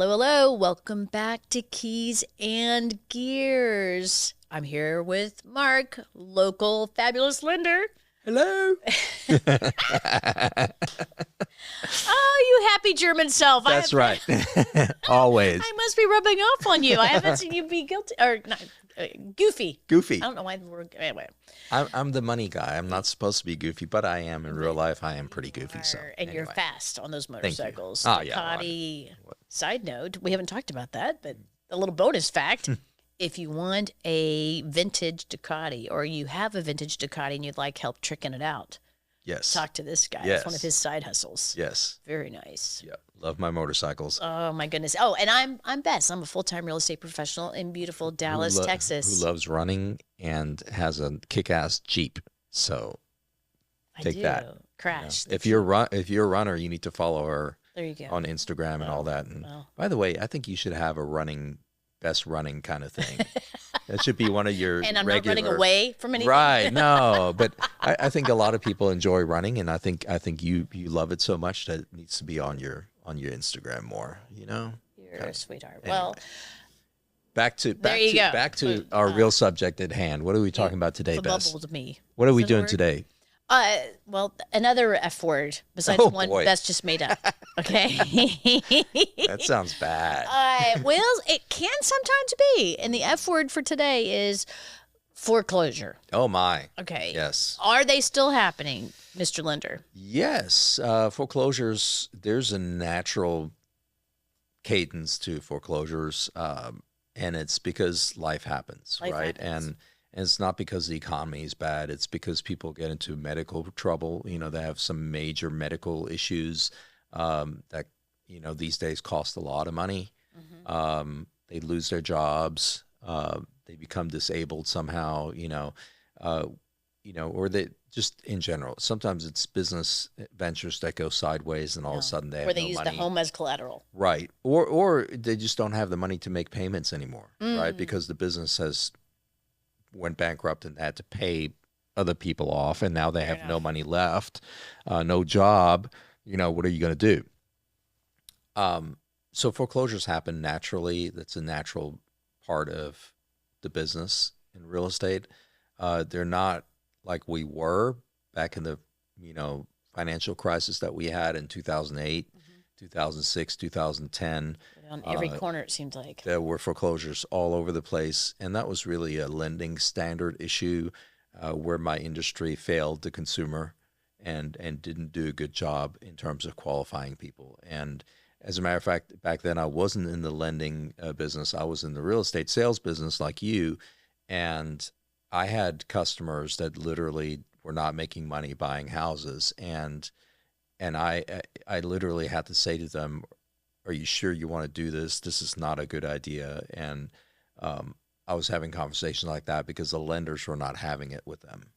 Hello, hello. Welcome back to Keys and Gears. I'm here with Mark, local fabulous lender. Hello. Oh, you happy German self. That's right. Always. I must be rubbing off on you. I haven't seen you be guilty or not, goofy. Goofy. I don't know why the word. Anyway. I'm the money guy. I'm not supposed to be goofy, but I am in real life. I am pretty goofy. So And you're fast on those motorcycles. Oh, yeah. Ducati. Side note, we haven't talked about that, but a little bonus fact. If you want a vintage Ducati or you have a vintage Ducati and you'd like help tricking it out, Yes. talk to this guy. Yes. It's one of his side hustles. Yes. Very nice. Yep. Love my motorcycles. Oh my goodness. Oh, and I'm Bess. I'm a full-time real estate professional in beautiful Dallas, Texas. Who loves running and has a kick-ass Jeep. So take that. Crash. If you're a runner, you need to follow her There you go. on Instagram and all that. And by the way, I think you should have a best running kind of thing. That should be one of your And I'm regular, not running away from anything. Right. No, but I think a lot of people enjoy running, and I think you love it so much that it needs to be on your Instagram more, you know? You're a sweetheart. Anyway. Well, Back to our real subject at hand. What are we talking about today, Bess? bubbled me. What are we Is that a doing word? today? Well, another F word besides Oh, the one boy. that's just made up. Okay. That sounds bad. Well, it can sometimes be. And the F word for today is foreclosure. Oh my. Okay. Yes. Are they still happening, Mr. Lender? Yes. Foreclosures, there's a natural cadence to foreclosures. And it's because life happens, Life right? happens. And it's not because the economy is bad. It's because people get into medical trouble. You know, they have some major medical issues that, you know, these days cost a lot of money. They lose their jobs. They become disabled somehow, or they just in general. Sometimes it's business ventures that go sideways and all of a sudden they have Where they no use money. the home as collateral. Right. Or they just don't have the money to make payments anymore, right? Because the business has went bankrupt and had to pay other people off, and now they have no money left, no job. You know, what are you going to do? So foreclosures happen naturally. That's a natural part of the business in real estate. They're not like we were back in the, financial crisis that we had in 2008, 2006, 2010. On every corner, it seems like. There were foreclosures all over the place, and that was really a lending standard issue where my industry failed the consumer and didn't do a good job in terms of qualifying people. And as a matter of fact, back then I wasn't in the lending business. I was in the real estate sales business like you, and I had customers that literally were not making money buying houses, and I literally had to say to them, are you sure you want to do this? This is not a good idea. And I was having conversations like that because the lenders were not having it with them.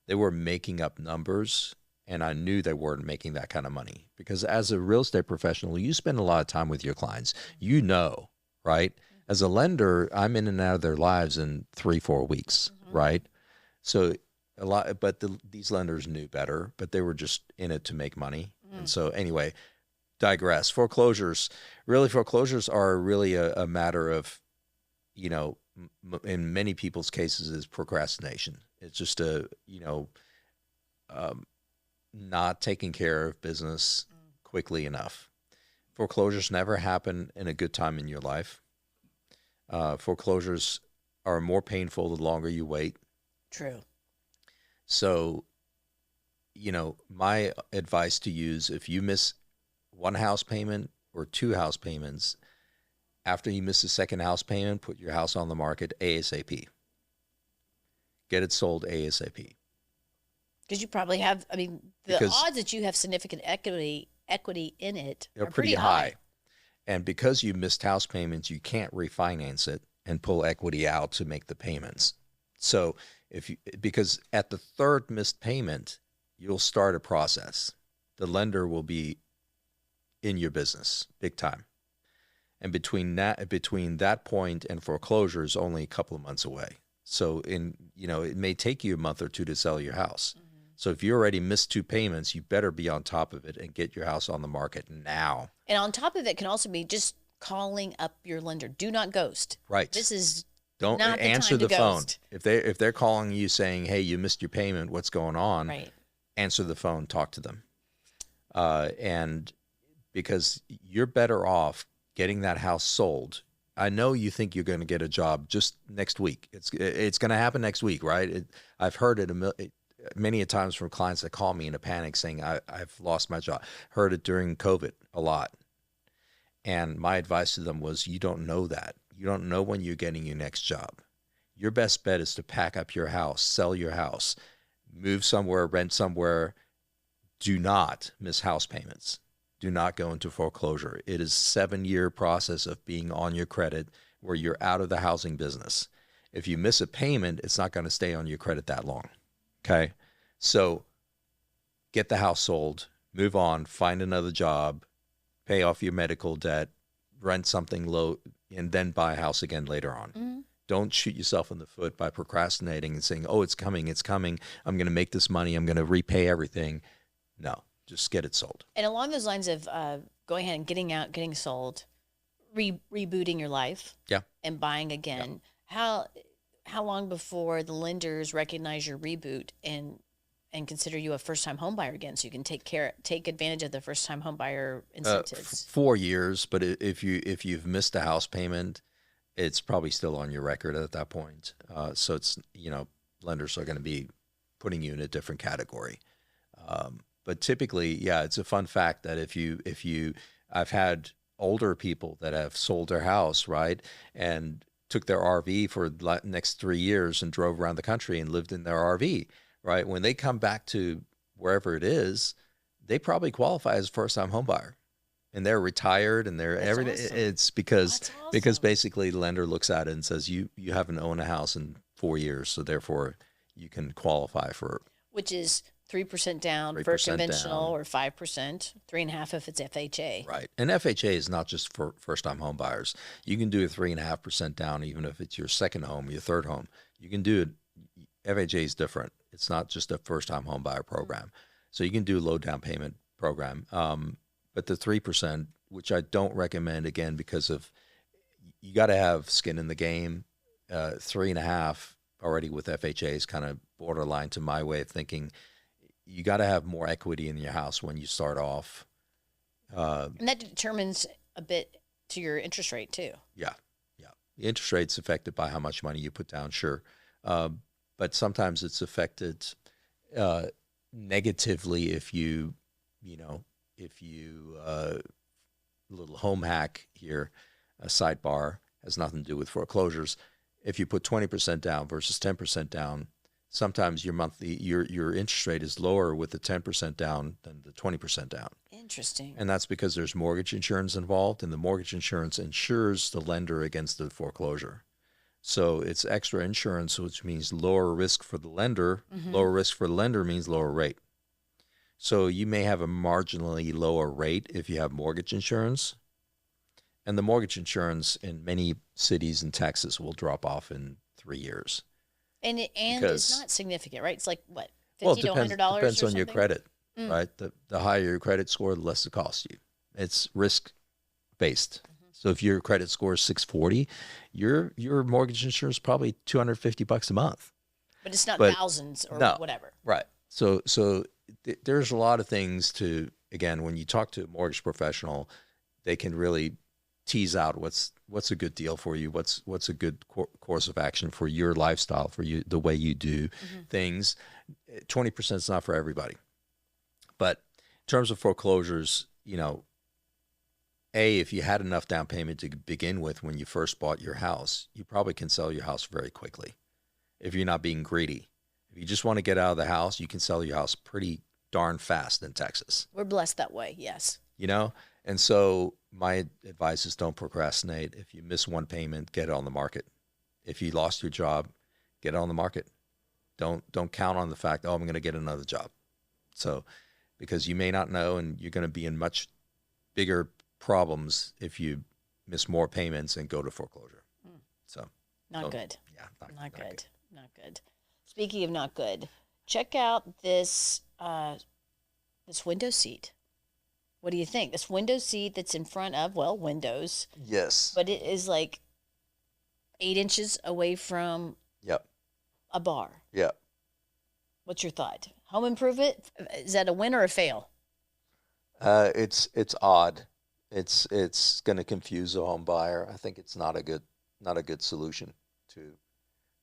They were making up numbers, and I knew they weren't making that kind of money. Because as a real estate professional, you spend a lot of time with your clients. You know, right? As a lender, I'm in and out of their lives in 3-4 weeks, right? So a lot, but these lenders knew better, but they were just in it to make money. And so anyway, digress. Foreclosures are really a matter of, in many people's cases is procrastination. It's just not taking care of business quickly enough. Foreclosures never happen in a good time in your life. Foreclosures are more painful the longer you wait. True. So, my advice to you is if you miss one house payment or 2 house payments, after you miss the second house payment, put your house on the market ASAP. Get it sold ASAP. Because you probably have, the odds that you have significant equity in it They're are pretty high. And because you missed house payments, you can't refinance it and pull equity out to make the payments. So because at the third missed payment, you'll start a process. The lender will be in your business big time. And between that point and foreclosure is only a couple of months away. So it may take you a month or 2 to sell your house. So if you already missed 2 payments, you better be on top of it and get your house on the market now. And on top of it can also be just calling up your lender. Do not ghost. Right. This is Don't not the answer time to the phone. ghost. If they're calling you saying, "Hey, you missed your payment. What's going on?" Right. Answer the phone. Talk to them. And because you're better off getting that house sold. I know you think you're going to get a job just next week. It's going to happen next week, right? I've heard it many a times from clients that call me in a panic saying, I've lost my job. Heard it during COVID a lot. And my advice to them was, you don't know that. You don't know when you're getting your next job. Your best bet is to pack up your house, sell your house, move somewhere, rent somewhere. Do not miss house payments. Do not go into foreclosure. It is a 7-year process of being on your credit where you're out of the housing business. If you miss a payment, it's not going to stay on your credit that long. Okay? So get the house sold, move on, find another job, pay off your medical debt, rent something low, and then buy a house again later on. Mm-hmm. Don't shoot yourself in the foot by procrastinating and saying, oh, it's coming. I'm going to make this money. I'm going to repay everything. No, just get it sold. And along those lines of going ahead and getting out, getting sold, rebooting your life, Yeah. and buying again. Yeah. How long before the lenders recognize your reboot and consider you a first time home buyer again, so you can take advantage of the first time home buyer incentives? 4 years, but if you've missed a house payment, it's probably still on your record at that point. So it's, lenders are going to be putting you in a different category. But typically, yeah, it's a fun fact that I've had older people that have sold their house, right, and took their RV for the next 3 years and drove around the country and lived in their RV, right? When they come back to wherever it is, they probably qualify as a first-time home buyer, and they're retired and they're everything. Awesome. It's because Awesome. basically the lender looks at it and says you haven't owned a house in 4 years, so therefore you can qualify for, which is 3% down 3% for conventional, down. or 5%, 3.5% if it's FHA. Right. And FHA is not just for first-time home buyers. You can do a 3.5% down even if it's your second home, your third home. You can do it. FHA is different. It's not just a first-time home buyer program. So you can do a low down payment program. But the 3%, which I don't recommend, again, because of you got to have skin in the game. 3.5 already with FHA is kind of borderline to my way of thinking. You got to have more equity in your house when you start off. And that determines a bit to your interest rate too. Yeah. The interest rate's affected by how much money you put down, sure. But sometimes it's affected negatively if you little home hack here, a sidebar, has nothing to do with foreclosures. If you put 20% down versus 10% down, sometimes your interest rate is lower with the 10% down than the 20% down. Interesting. And that's because there's mortgage insurance involved, and the mortgage insurance insures the lender against the foreclosure. So it's extra insurance, which means lower risk for the lender. Mm-hmm. Lower risk for the lender means lower rate. So you may have a marginally lower rate if you have mortgage insurance. And the mortgage insurance in many cities in Texas will drop off in 3 years. And it's not significant, right? It's like what, $50 to $100 depends or on your something? credit, right? The higher your credit score, the less it costs you. It's risk based. Mm-hmm. So if your credit score is 640, your mortgage insurance is probably $250 a month. But it's not thousands or whatever. Right. So there's a lot of things to, again, when you talk to a mortgage professional, they can really tease out what's a good deal for you, what's a good course of action for your lifestyle, for you, the way you do things. 20% is not for everybody. But in terms of foreclosures, if you had enough down payment to begin with when you first bought your house, you probably can sell your house very quickly if you're not being greedy. If you just want to get out of the house, you can sell your house pretty darn fast in Texas. We're blessed that way, yes. And so my advice is don't procrastinate. If you miss one payment, get it on the market. If you lost your job, get it on the market. Don't count on the fact, I'm going to get another job. So, because you may not know, and you're going to be in much bigger problems if you miss more payments and go to foreclosure. So, not good. Yeah, not good. Not good. Speaking of not good, check out this window seat. What do you think? This window seat that's in front of, well, windows, Yes. but it is like 8 inches away from Yep. a bar. Yep. What's your thought? Home improvement? Is that a win or a fail? It's odd. It's going to confuse a home buyer. I think it's not a good solution to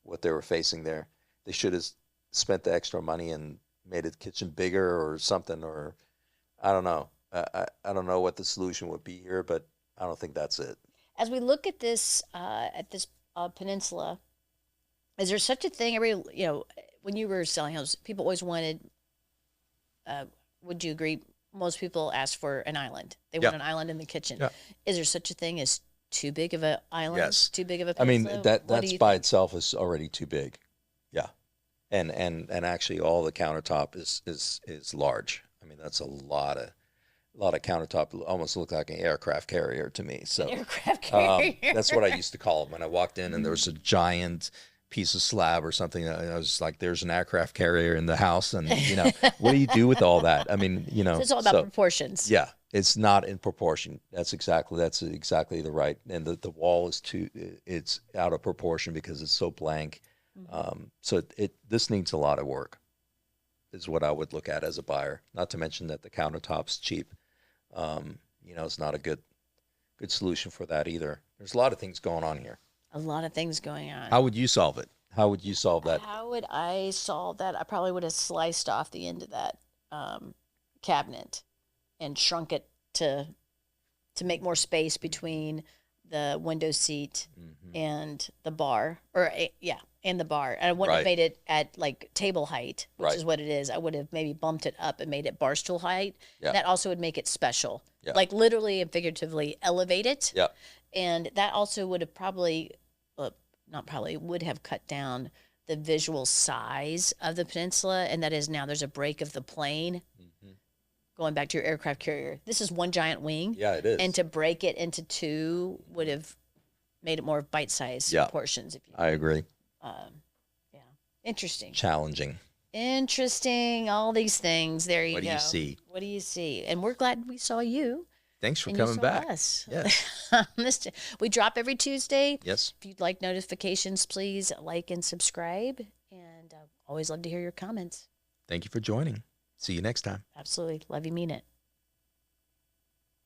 what they were facing there. They should have spent the extra money and made the kitchen bigger or something, or I don't know. I don't know what the solution would be here, but I don't think that's it. As we look at this peninsula, is there such a thing? When you were selling houses, people always wanted. Would you agree? Most people ask for an island. They want Yeah. an island in the kitchen. Yeah. Is there such a thing as too big of an island? Yes. Too big of a I mean, peninsula? that What do that's you by think? itself is already too big. Yeah. And actually all the countertop is large. I mean, that's a lot of countertop, almost look like an aircraft carrier to me. An So aircraft carrier. that's what I used to call it when I walked in and there was a giant piece of slab or something. I was like, there's an aircraft carrier in the house. And, what do you do with all that? I mean, So it's all about proportions. yeah, it's not in proportion. That's exactly the right. And the wall is it's out of proportion because it's so blank. So this needs a lot of work is what I would look at as a buyer. Not to mention that the countertop's cheap. It's not a good solution for that either. There's a lot of things going on here. A lot of things going on. How would you solve it? How would you solve that? How would I solve that? I probably would have sliced off the end of that cabinet and shrunk it to make more space between the window seat and the bar, and the bar. And I wouldn't have Right. made it at like table height, which Right. is what it is. I would have maybe bumped it up and made it bar stool height. Yeah. That also would make it special, Yeah. like literally and figuratively elevate it. Yeah. And that also would have probably, not probably, would have cut down the visual size of the peninsula. And that is now there's a break of the plane. Going back to your aircraft carrier, this is one giant wing. Yeah, it is. And to break it into two would have made it more bite-sized Yeah. portions. If you, I agree. yeah, interesting, Challenging. interesting. All these things. There you go. What do you see? What do you see? And we're glad we saw you. Thanks for And you coming saw back. us. Yes. We drop every Tuesday. Yes. If you'd like notifications, please like and subscribe. And always love to hear your comments. Thank you for joining. See you next time. Absolutely. Love you, mean it.